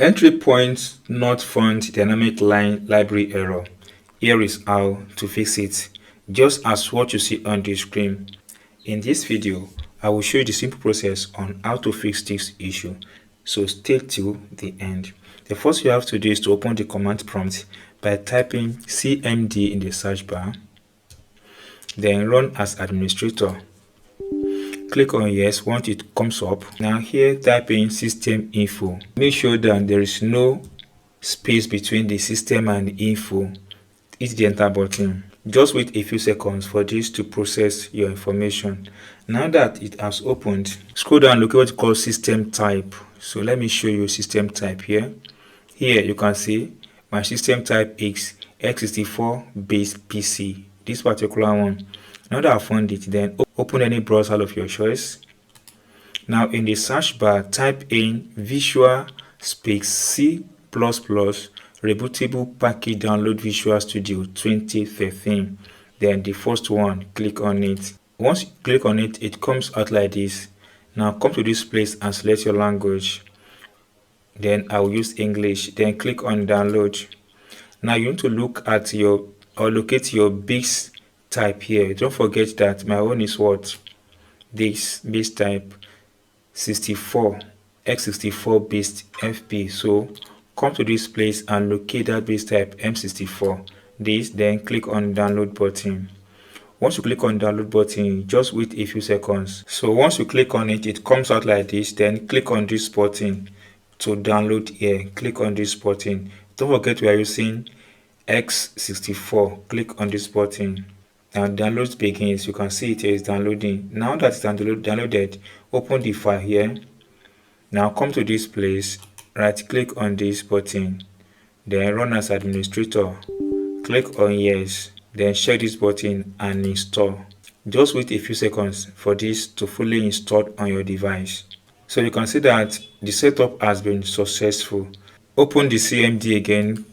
Entry point not found dynamic line library error. Here is how to fix it, just as what you see on the screen. In this video, I will show you the simple process on how to fix this issue, so stay till the end. The first you have to do is to open the command prompt by typing cmd in the search bar, then run as administrator. Click on yes once it comes up. Now here type in system info. Make sure that there is no space between the system and info. Hit the enter button. Just wait a few seconds for this to process your information. Now that it has opened, scroll down, look at what you call system type. So let me show you system type here. Here you can see my system type is x64 base PC. This particular one. Now that I found it, then open any browser of your choice. Now in the search bar, type in Visual Space C++ Rebootable Package Download Visual Studio 2013. Then the first one, click on it. Once you click on it, it comes out like this. Now come to this place and select your language. Then I will use English. Then click on download. Now you need to look at locate your base type here. Don't forget that my own is what? This base type 64 x64 base FP. So come to this place and locate that base type M64. This, then click on download button. Once you click on download button, just wait a few seconds. So once you click on it, it comes out like this. Then click on this button to download here. Click on this button. Don't forget we are using x64. Click on this button. Now download begins. You can see it is downloading. Now that it's downloaded, open the file here. Now come to this place, right click on this button, then run as administrator. Click on yes, then check this button and install. Just wait a few seconds for this to fully install on your device. So you can see that the setup has been successful. Open the CMD again,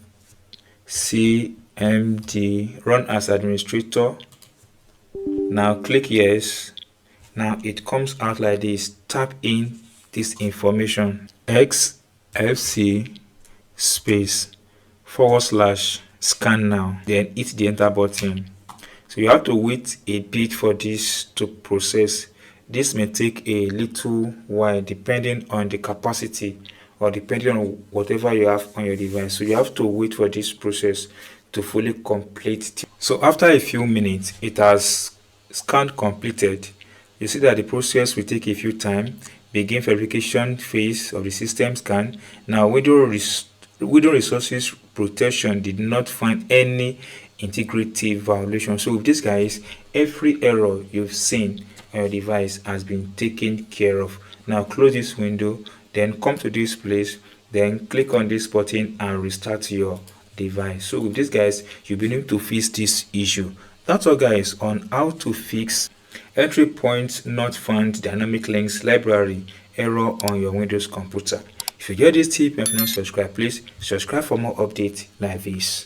CMD, run as administrator. Now click yes. Now it comes out like this. Tap in this information, xfc space / scan now, then hit the enter button. So you have to wait a bit for this to process. This may take a little while depending on the capacity or depending on whatever you have on your device. So you have to wait for this process to fully complete. So after a few minutes, it has scanned completed. You see that the process will take a few time. Begin verification phase of the system scan. Now Windows Resources Protection did not find any integrity violation. So with this, guys, every error you've seen on your device has been taken care of. Now close this window, then come to this place, then click on this button and restart your device. So with this, guys, you'll be able to fix this issue. That's all, guys, on how to fix entry point not found dynamic links library error on your Windows computer. If you get this tip and if not subscribe, please subscribe for more updates like this.